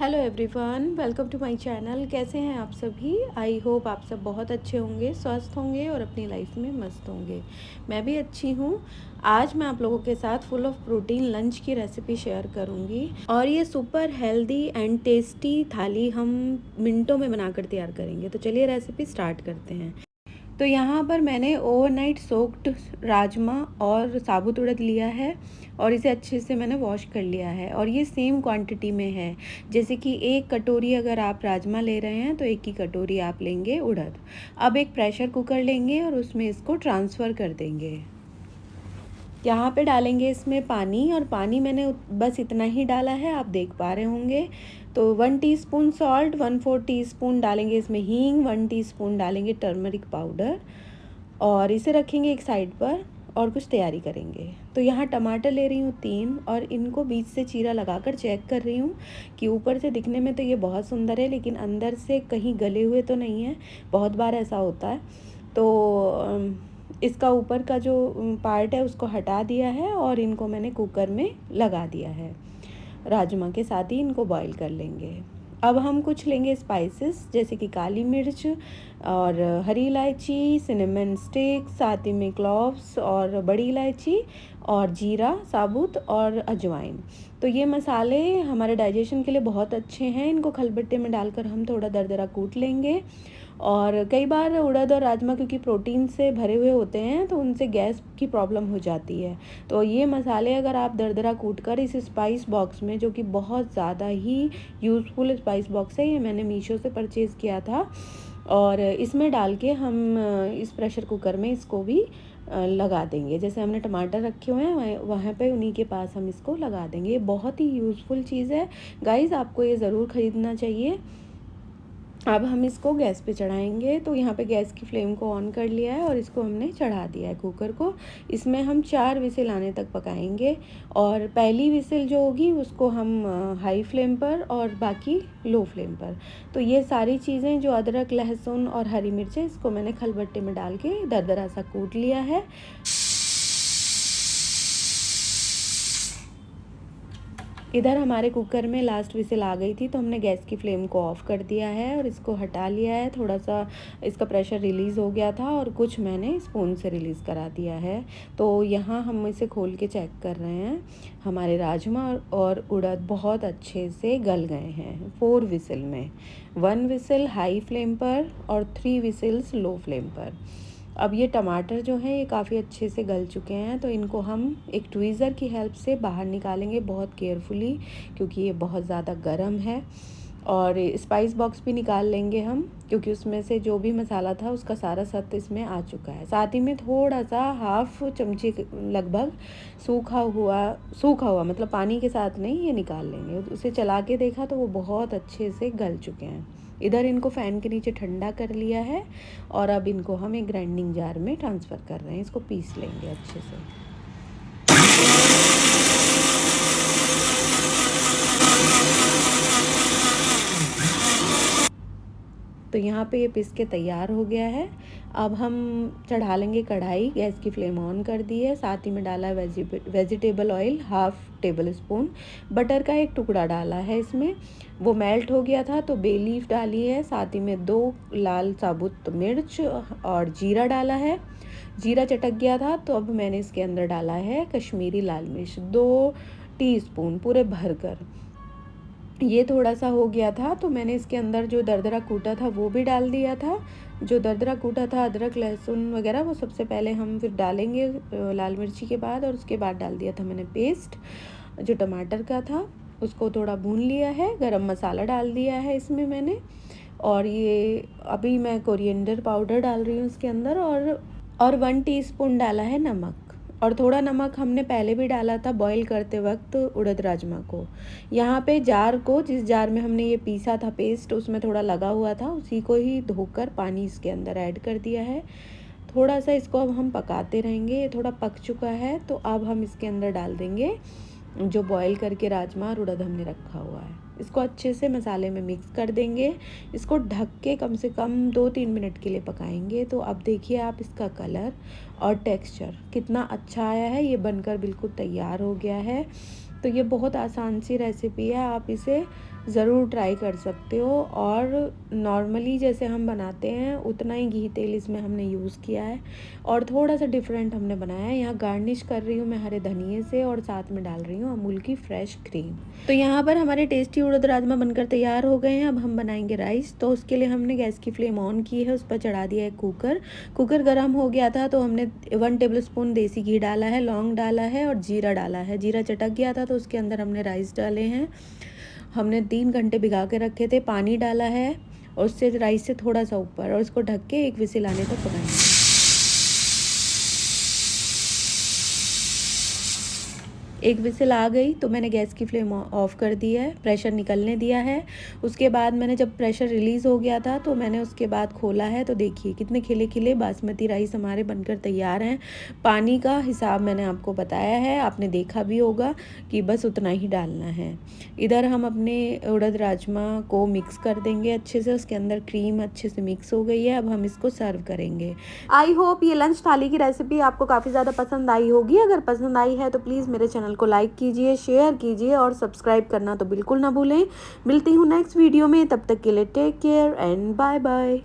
Hello everyone, welcome to my channel. कैसे हैं आप सभी? आई होप आप सब बहुत अच्छे होंगे, स्वस्थ होंगे और अपनी लाइफ में मस्त होंगे। मैं भी अच्छी हूँ। आज मैं आप लोगों के साथ फुल ऑफ प्रोटीन लंच की रेसिपी शेयर करूँगी और ये सुपर हेल्दी एंड टेस्टी थाली हम मिनटों में बनाकर तैयार करेंगे। तो चलिए रेसिपी स्टार्ट करते हैं। तो यहाँ पर मैंने ओवरनाइट सोक्ड राजमा और साबुत उड़द लिया है और इसे अच्छे से मैंने वॉश कर लिया है और ये सेम क्वांटिटी में है। जैसे कि 1 कटोरी अगर आप राजमा ले रहे हैं तो 1 ही कटोरी आप लेंगे उड़द। अब एक प्रेशर कुकर लेंगे और उसमें इसको ट्रांसफ़र कर देंगे। यहाँ पे डालेंगे इसमें पानी और पानी मैंने बस इतना ही डाला है, आप देख पा रहे होंगे। तो 1 टीस्पून सॉल्ट, 1/4 टीस्पून डालेंगे इसमें हींग, 1 टीस्पून डालेंगे टर्मरिक पाउडर और इसे रखेंगे एक साइड पर और कुछ तैयारी करेंगे। तो यहाँ टमाटर ले रही हूँ 3 और इनको बीच से चीरा लगाकर चेक कर रही हूँ कि ऊपर से दिखने में तो ये बहुत सुंदर है लेकिन अंदर से कहीं गले हुए तो नहीं है। बहुत बार ऐसा होता है। तो इसका ऊपर का जो पार्ट है उसको हटा दिया है और इनको मैंने कुकर में लगा दिया है। राजमा के साथ ही इनको बॉईल कर लेंगे। अब हम कुछ लेंगे स्पाइसेस जैसे कि काली मिर्च और हरी इलायची, सिनेमन स्टिक, साथ ही में क्लॉव्स और बड़ी इलायची और जीरा साबुत और अजवाइन। तो ये मसाले हमारे डाइजेशन के लिए बहुत अच्छे हैं। इनको खलबट्टे में डालकर हम थोड़ा दरदरा कूट लेंगे। और कई बार उड़द और राजमा क्योंकि प्रोटीन से भरे हुए होते हैं तो उनसे गैस की प्रॉब्लम हो जाती है। तो ये मसाले अगर आप दरदरा कूट कर इस स्पाइस बॉक्स में, जो कि बहुत ज़्यादा ही यूज़फुल स्पाइस बॉक्स है, ये मैंने मीशो से परचेज़ किया था, और इसमें डाल के हम इस प्रेशर कुकर में इसको भी लगा देंगे। जैसे हमने टमाटर रखे हुए हैं वहाँ पे उन्हीं के पास हम इसको लगा देंगे। ये बहुत ही यूज़फुल चीज़ है गाइज़, आपको ये ज़रूर ख़रीदना चाहिए। अब हम इसको गैस पे चढ़ाएंगे। तो यहाँ पे गैस की फ्लेम को ऑन कर लिया है और इसको हमने चढ़ा दिया है कुकर को। इसमें हम 4 विसिल आने तक पकाएंगे और पहली विसिल जो होगी उसको हम हाई फ्लेम पर और बाकी लो फ्लेम पर। तो ये सारी चीज़ें जो अदरक, लहसुन और हरी मिर्चें, इसको मैंने खलबट्टे में डाल के दरदरा सा कूट लिया है। इधर हमारे कुकर में लास्ट विसिल आ गई थी तो हमने गैस की फ्लेम को ऑफ़ कर दिया है और इसको हटा लिया है। थोड़ा सा इसका प्रेशर रिलीज़ हो गया था और कुछ मैंने स्पून से रिलीज़ करा दिया है। तो यहाँ हम इसे खोल के चेक कर रहे हैं। हमारे राजमा और उड़द बहुत अच्छे से गल गए हैं 4 विसिल में। 1 विसिल हाई फ्लेम पर और 3 विसिल्स लो फ्लेम पर। अब ये टमाटर जो हैं ये काफ़ी अच्छे से गल चुके हैं तो इनको हम एक ट्वीज़र की हेल्प से बाहर निकालेंगे बहुत केयरफुली, क्योंकि ये बहुत ज़्यादा गर्म है। और स्पाइस बॉक्स भी निकाल लेंगे हम, क्योंकि उसमें से जो भी मसाला था उसका सारा सत्व इसमें आ चुका है। साथ ही में थोड़ा सा हाफ चमचे लगभग सूखा हुआ मतलब पानी के साथ नहीं, ये निकाल लेंगे। उसे चला के देखा तो वो बहुत अच्छे से गल चुके हैं। इधर इनको फ़ैन के नीचे ठंडा कर लिया है और अब इनको हम एक ग्राइंडिंग जार में ट्रांसफ़र कर रहे हैं। इसको पीस लेंगे अच्छे से। तो यहाँ पे ये पिस के तैयार हो गया है। अब हम चढ़ा लेंगे कढ़ाई, गैस की फ्लेम ऑन कर दी है। साथ ही में डाला है vegetable oil 1/2 table spoon. Butter का एक टुकड़ा डाला है इसमें, वो मेल्ट हो गया था तो बे लीफ डाली है। साथ ही में 2 लाल साबुत मिर्च और जीरा डाला है। जीरा चटक गया था तो अब मैंने इसके अंदर डाला है कश्मीरी लाल मिर्च 2 टीस्पून पूरे भरकर। ये थोड़ा सा हो गया था तो मैंने इसके अंदर जो दरदरा कूटा था वो भी डाल दिया था। जो दरदरा कूटा था अदरक, लहसुन वगैरह वो सबसे पहले हम फिर डालेंगे लाल मिर्ची के बाद, और उसके बाद डाल दिया था मैंने पेस्ट जो टमाटर का था, उसको थोड़ा भून लिया है। गरम मसाला डाल दिया है इसमें मैंने, और ये अभी मैं कोरिएंडर पाउडर डाल रही हूँ इसके अंदर, और 1 टीस्पून डाला है नमक। और थोड़ा नमक हमने पहले भी डाला था बॉईल करते वक्त उड़द राजमा को। यहाँ पे जार को, जिस जार में हमने ये पीसा था पेस्ट, उसमें थोड़ा लगा हुआ था, उसी को ही धोकर पानी इसके अंदर ऐड कर दिया है। थोड़ा सा इसको अब हम पकाते रहेंगे। ये थोड़ा पक चुका है तो अब हम इसके अंदर डाल देंगे जो बॉईल करके राजमा और उड़द हमने रखा हुआ है। इसको अच्छे से मसाले में मिक्स कर देंगे। इसको ढक के कम से कम 2-3 मिनट के लिए पकाएंगे। तो अब देखिए आप इसका कलर और टेक्सचर कितना अच्छा आया है। ये बनकर बिल्कुल तैयार हो गया है। तो ये बहुत आसान सी रेसिपी है, आप इसे ज़रूर ट्राई कर सकते हो। और नॉर्मली जैसे हम बनाते हैं उतना ही घी तेल इसमें हमने यूज़ किया है और थोड़ा सा डिफरेंट हमने बनाया है। यहाँ गार्निश कर रही हूँ मैं हरे धनिए से और साथ में डाल रही हूँ अमूल की फ्रेश क्रीम। तो यहाँ पर हमारे टेस्टी उड़द राजमा बनकर तैयार हो गए हैं। अब हम बनाएंगे राइस। तो उसके लिए हमने गैस की फ्लेम ऑन की है, उस पर चढ़ा दिया है कुकर। कुकर गर्म हो गया था तो हमने 1 टेबल स्पून देसी घी डाला है, लौंग डाला है और जीरा डाला है। जीरा चटक गया था तो उसके अंदर हमने राइस डाले हैं। हमने 3 घंटे भिगा के रखे थे, पानी डाला है और उससे राइस से थोड़ा सा ऊपर, और इसको ढक के 1 विसिल आने तक पकाएंगे। एक विसिल आ गई तो मैंने गैस की फ्लेम ऑफ कर दी है, प्रेशर निकलने दिया है। उसके बाद मैंने जब प्रेशर रिलीज़ हो गया था तो मैंने उसके बाद खोला है, तो देखिए कितने खिले खिले बासमती राइस हमारे बनकर तैयार हैं। पानी का हिसाब मैंने आपको बताया है, आपने देखा भी होगा कि बस उतना ही डालना है। इधर हम अपने उड़द राजमा को मिक्स कर देंगे अच्छे से, उसके अंदर क्रीम अच्छे से मिक्स हो गई है। अब हम इसको सर्व करेंगे। आई होप ये लंच थाली की रेसिपी आपको काफ़ी ज़्यादा पसंद आई होगी। अगर पसंद आई है तो प्लीज़ मेरे चैनल को लाइक कीजिए, शेयर कीजिए और सब्सक्राइब करना तो बिल्कुल ना भूलें। मिलती हूँ नेक्स्ट वीडियो में, तब तक के लिए take care and bye bye.